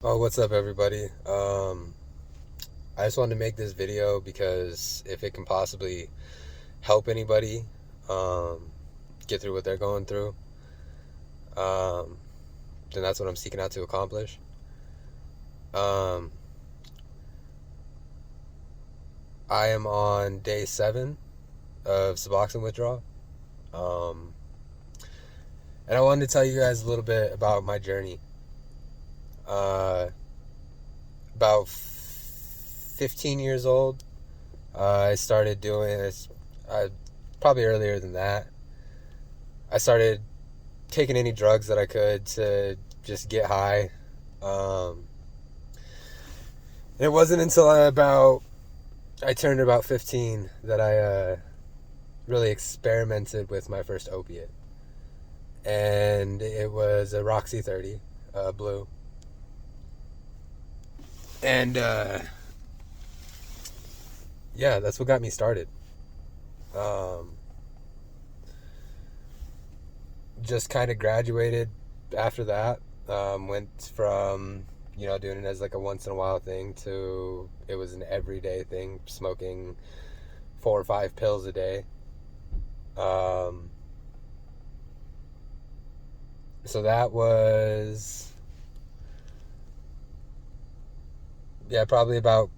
Oh, what's up, everybody? I just wanted to make this video because if it can possibly help anybody um, get through what they're going through, um, then that's what I'm seeking out to accomplish. Um, I am on day 7 of Suboxone withdrawal, um, and I wanted to tell you guys a little bit about my journey. Uh, about 15 years old, I started doing this. Probably earlier than that. I started taking any drugs that I could to just get high. Um, it wasn't until I turned about 15 that I really experimented with my first opiate, and it was a Roxy 30 blue, and yeah, that's what got me started. Um, just kind of graduated after that. Went from doing it as like a once in a while thing to it was an everyday thing, smoking 4 or 5 pills a day. Um, so that was, yeah, probably about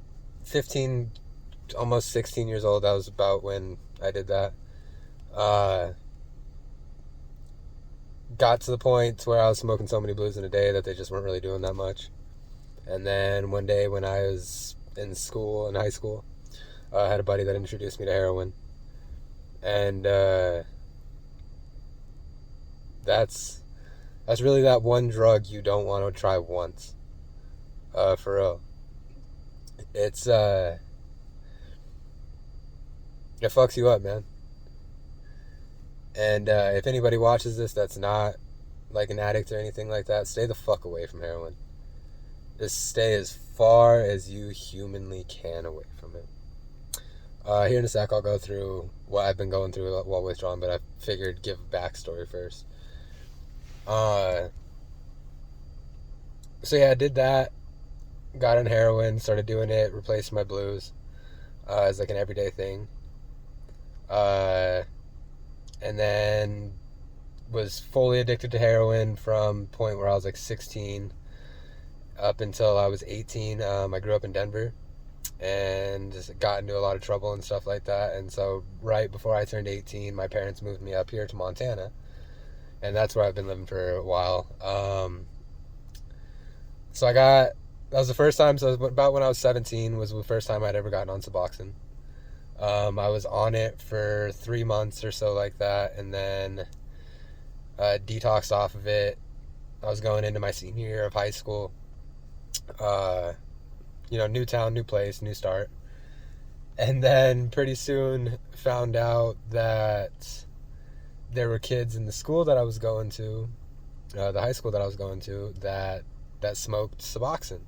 15, almost 16 years old. That was about when I did that. Uh, got to the point where I was smoking so many blues in a day that they just weren't really doing that much. And then one day when I was in school, in high school, I had a buddy that introduced me to heroin. And that's that's really that one drug you don't want to try once. For real. It's it fucks you up, man. And if anybody watches this that's not like an addict or anything like that, stay the fuck away from heroin. Just stay as far as you humanly can away from it. Here in a sec, I'll go through what I've been going through while withdrawing, but I figured give a backstory first. Uh, so yeah, I did that. Got on heroin, started doing it, replaced my blues as like an everyday thing. Uh, and then was fully addicted to heroin from point where I was like 16 up until I was 18. I grew up in Denver and just got into a lot of trouble and stuff like that. And so right before I turned 18, my parents moved me up here to Montana, and that's where I've been living for a while. So that was the first time. So about when I was 17 was the first time I'd ever gotten on Suboxone. I was on it for 3 months or so like that, and then detoxed off of it. I was going into my senior year of high school. Uh, New town, new place, new start. And then pretty soon found out that there were kids in the school that I was going to, the high school that I was going to, that smoked Suboxone.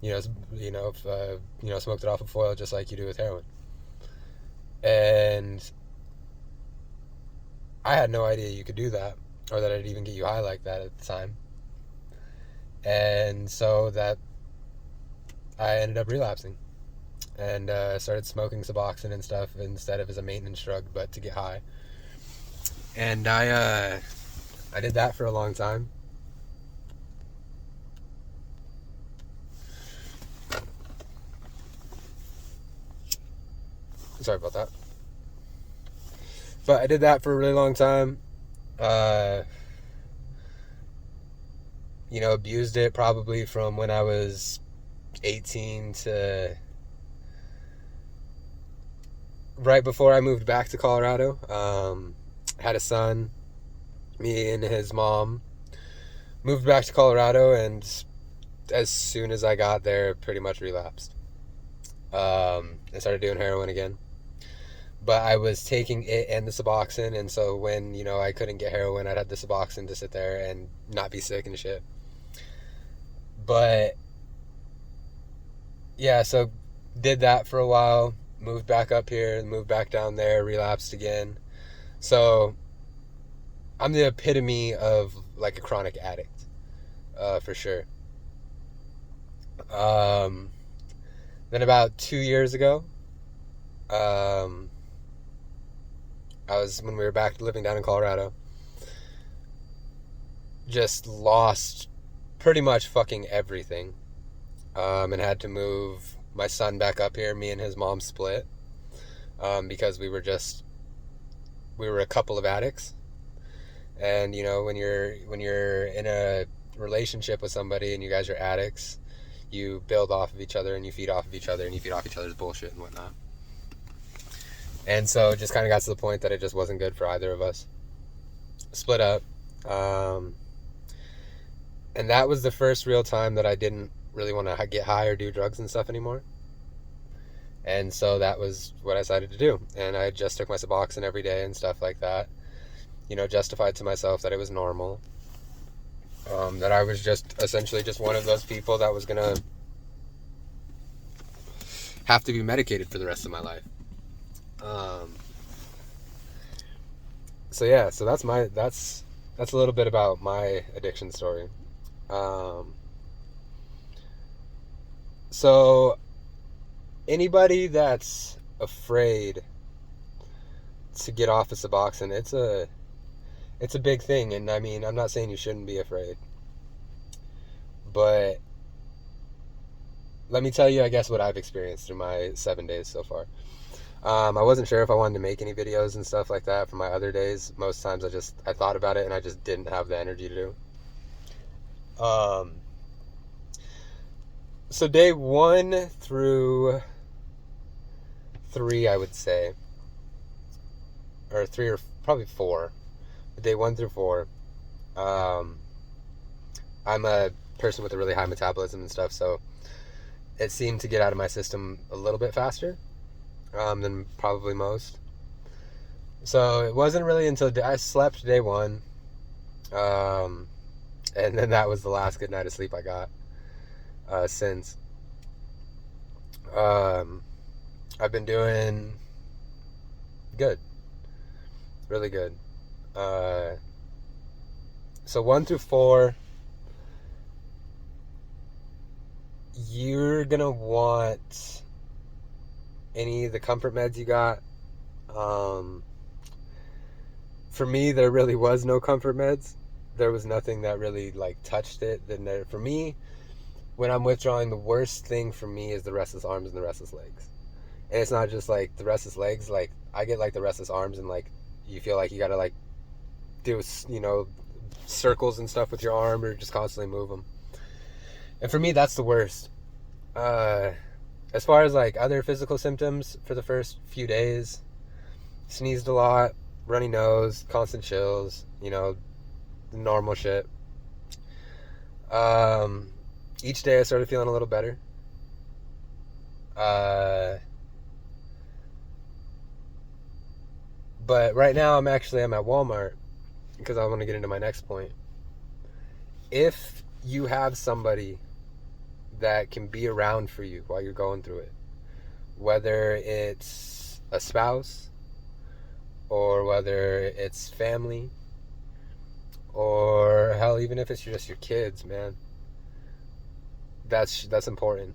Smoked it off of foil just like you do with heroin. And I had no idea you could do that, or that it'd even get you high like that at the time. And so that I ended up relapsing and started smoking Suboxone and stuff instead of as a maintenance drug, but to get high. And I did that for a long time. Sorry about that. But I did that for a really long time. Uh, Abused it probably from when I was 18 to right before I moved back to Colorado. Had a son. Me and his mom moved back to Colorado, and as soon as I got there, pretty much relapsed. I started doing heroin again. But I was taking it and the Suboxone, and so when, I couldn't get heroin, I'd have the Suboxone to sit there and not be sick and shit. But, yeah, so did that for a while, moved back up here, moved back down there, relapsed again. So, I'm the epitome of, like, a chronic addict, for sure. Then about 2 years ago, when we were back living down in Colorado, just lost pretty much fucking everything, and had to move my son back up here. Me and his mom split, because we were a couple of addicts. And when you're in a relationship with somebody and you guys are addicts, you build off of each other and you feed off of each other and you feed off each other's bullshit and whatnot. And so it just kind of got to the point that it just wasn't good for either of us. Split up. And that was the first real time that I didn't really want to get high or do drugs and stuff anymore. And so that was what I decided to do. And I just took my Suboxone every day and stuff like that. Justified to myself that it was normal. That I was just essentially just one of those people that was going to have to be medicated for the rest of my life. So that's a little bit about my addiction story. So anybody that's afraid to get off of Suboxone, it's a big thing. And I mean, I'm not saying you shouldn't be afraid, but let me tell you, I guess, what I've experienced through my 7 days so far. I wasn't sure if I wanted to make any videos and stuff like that for my other days. Most times I thought about it and I just didn't have the energy to do. So day 1 through 3, I would say, or 3 or probably 4. Day 1 through 4, I'm a person with a really high metabolism and stuff, so it seemed to get out of my system a little bit faster than probably most. So it wasn't really until I slept day 1, and then that was the last good night of sleep I got since. I've been doing good, really good. So 1 through 4, you're gonna want any of the comfort meds you got. For me, there really was no comfort meds. There was nothing that really touched it. Then for me, when I'm withdrawing, the worst thing for me is the restless arms and the restless legs. And it's not just the restless legs. I get the restless arms, and you feel like you gotta do circles and stuff with your arm, or just constantly move them. And for me, that's the worst. As far as other physical symptoms, for the first few days, sneezed a lot, runny nose, constant chills, the normal shit. Each day I started feeling a little better. But right now I'm at Walmart, because I want to get into my next point. If you have somebody that can be around for you while you're going through it, whether it's a spouse, or whether it's family, or hell, even if it's just your kids, man, that's important.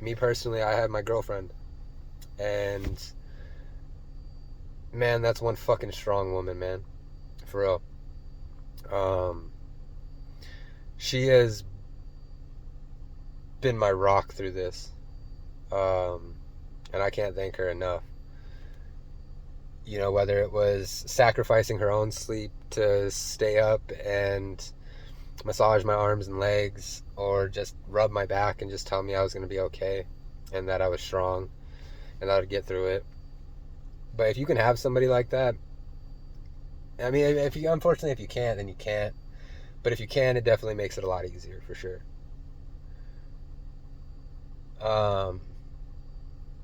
Me personally, I have my girlfriend, and man, that's one fucking strong woman, man, for real. She has been my rock through this, and I can't thank her enough. Whether it was sacrificing her own sleep to stay up and massage my arms and legs, or just rub my back and just tell me I was going to be okay and that I was strong and that I would get through it. But if you can have somebody like that, I mean, unfortunately, if you can't, then you can't. But if you can, it definitely makes it a lot easier, for sure.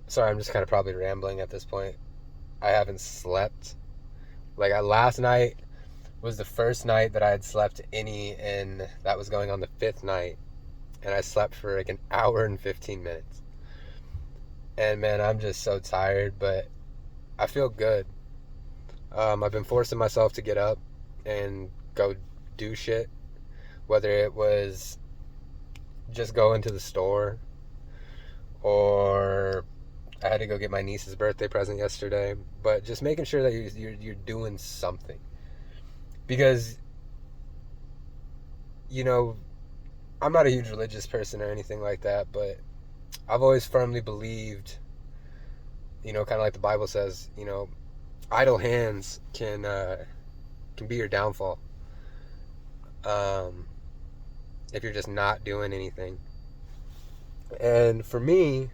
Sorry, I'm just kind of probably rambling at this point. I haven't slept. Last night was the first night that I had slept any, and that was going on the 5th night. And I slept for an hour and 15 minutes. And man, I'm just so tired, but I feel good. I've been forcing myself to get up and go do shit. Whether it was just going to the store, or I had to go get my niece's birthday present yesterday, but just making sure that you're doing something. Because, you know, I'm not a huge religious person or anything like that, but I've always firmly believed, kind of like the Bible says, idle hands can be your downfall. If you're just not doing anything. And for me,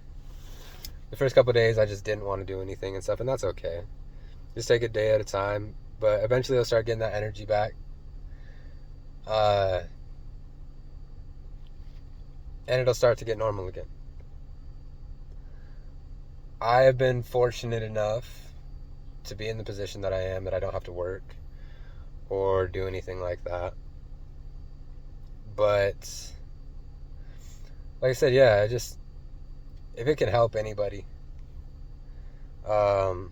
the first couple of days, I just didn't want to do anything and stuff, and that's okay. Just take a day at a time, but eventually I'll start getting that energy back. And it'll start to get normal again. I have been fortunate enough to be in the position that I am, that I don't have to work or do anything like that. But like I said, yeah, if it can help anybody, you're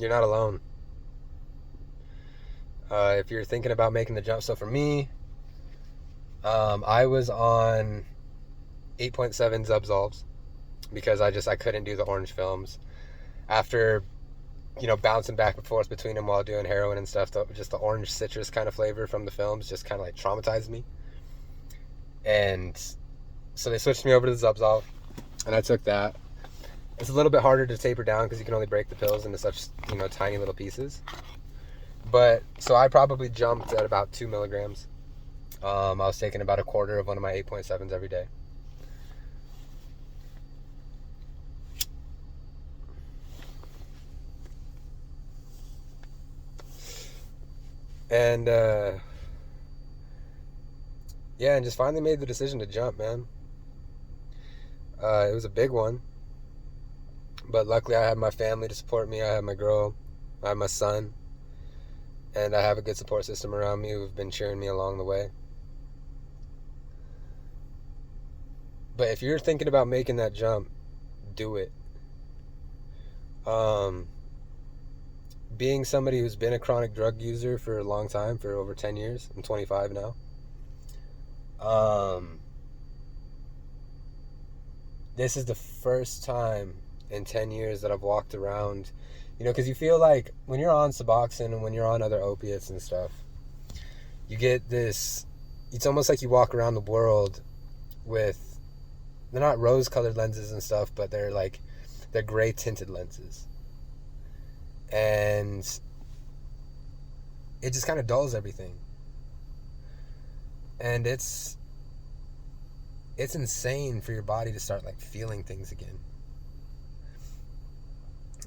not alone. If you're thinking about making the jump, so for me, I was on 8.7 Zubsolves because I couldn't do the orange films after bouncing back and forth between them while doing heroin and stuff. Just the orange citrus kind of flavor from the films just kind of like traumatized me. And so they switched me over to the Zubsolve, and I took that. It's a little bit harder to taper down because you can only break the pills into such tiny little pieces. But so I probably jumped at about 2 milligrams. I was taking about a quarter of one of my 8.7s every day. And and just finally made the decision to jump, man. It was a big one, but luckily I had my family to support me. I had my girl, I have my son, and I have a good support system around me who've been cheering me along the way. But if you're thinking about making that jump, do it. Being somebody who's been a chronic drug user for a long time, for over 10 years, I'm 25 now. This is the first time in 10 years that I've walked around, because you feel like when you're on Suboxone and when you're on other opiates and stuff, you get this, it's almost like you walk around the world with, they're not rose-colored lenses and stuff, but they're gray-tinted lenses. And it just kind of dulls everything. And it's insane for your body to start feeling things again.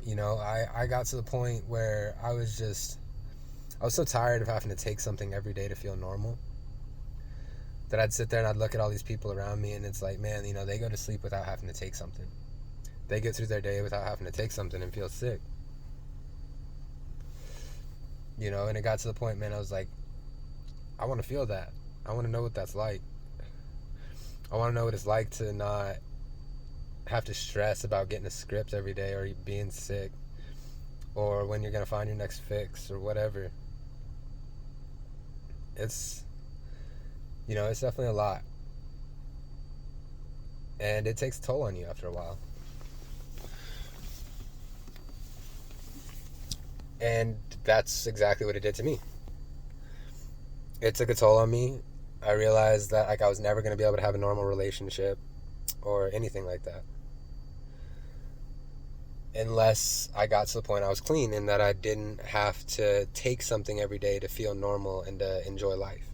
I got to the point where I was so tired of having to take something every day to feel normal that I'd sit there and I'd look at all these people around me, and it's like, man, they go to sleep without having to take something. They get through their day without having to take something and feel sick. And it got to the point, man, I was like, I want to feel that. I want to know what that's like. I want to know what it's like to not have to stress about getting a script every day, or being sick, or when you're going to find your next fix, or whatever. It's definitely a lot. And it takes a toll on you after a while. And that's exactly what it did to me. It took a toll on me. I realized that I was never going to be able to have a normal relationship or anything like that unless I got to the point I was clean, and that I didn't have to take something every day to feel normal and to enjoy life.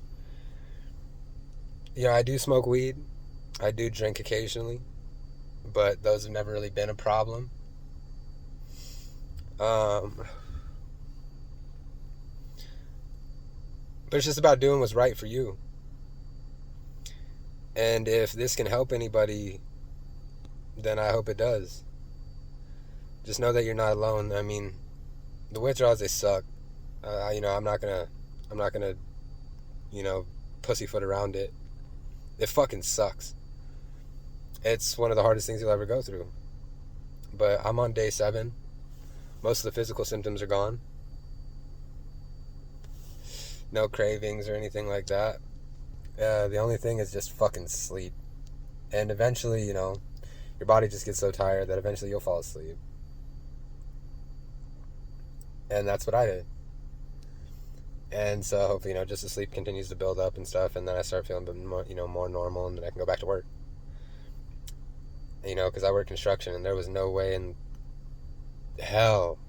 I do smoke weed. I do drink occasionally, but those have never really been a problem. But it's just about doing what's right for you. And if this can help anybody, then I hope it does. Just know that you're not alone. I mean, the withdrawals, they suck. I'm not gonna, pussyfoot around it. It fucking sucks. It's one of the hardest things you'll ever go through. But I'm on day 7. Most of the physical symptoms are gone. No cravings or anything like that. The only thing is just fucking sleep. And eventually, you know, your body just gets so tired that eventually you'll fall asleep. And that's what I did. And so hopefully, you know, just the sleep continues to build up and stuff, and then I start feeling more, you know, more normal, and then I can go back to work. You know, because I work construction, and there was no way in hell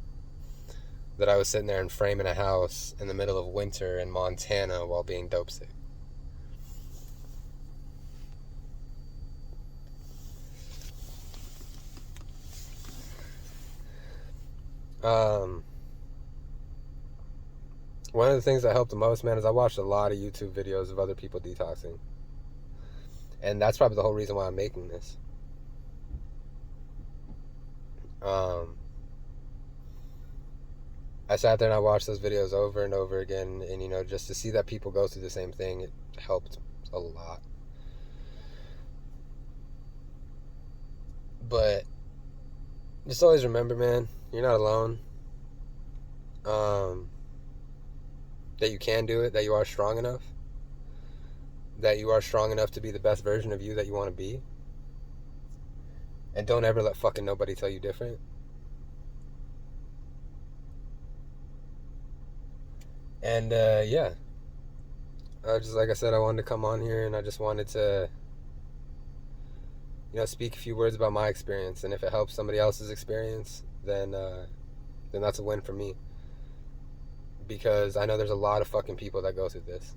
that I was sitting there and framing a house in the middle of winter in Montana while being dope sick. Um, One of the things that helped the most, man, is I watched a lot of YouTube videos of other people detoxing. And that's probably the whole reason why I'm making this. Um, I sat there and I watched those videos over and over again, and you know, just to see that people go through the same thing, it helped a lot. But just always remember, man, you're not alone. Um, that you can do it, that you are strong enough, that you are strong enough to be the best version of you that you want to be. And don't ever let fucking nobody tell you different. And yeah, just like I said, I wanted to come on here and I just wanted to, you know, speak a few words about my experience. And if it helps somebody else's experience, then that's a win for me. Because I know there's a lot of fucking people that go through this.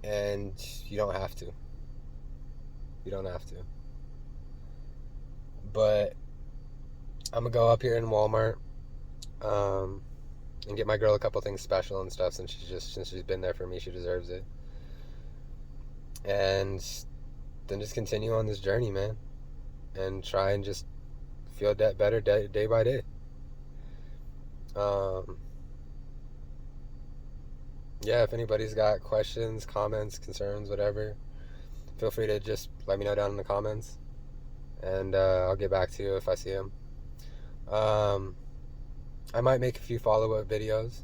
And you don't have to. You don't have to. But I'm gonna go up here in Walmart, and get my girl a couple things special and stuff, since she's been there for me, she deserves it. And then just continue on this journey, man, and try and just feel better day by day. Yeah, if anybody's got questions, comments, concerns, whatever, feel free to just let me know down in the comments, and I'll get back to you if I see them. I might make a few follow-up videos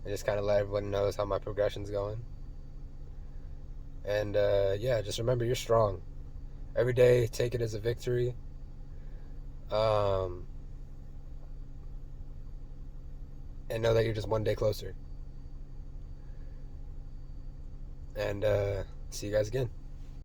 and just kind of let everyone knows how my progression's going. And yeah, just remember, you're strong. Every day, take it as a victory. And know that you're just one day closer. And see you guys again.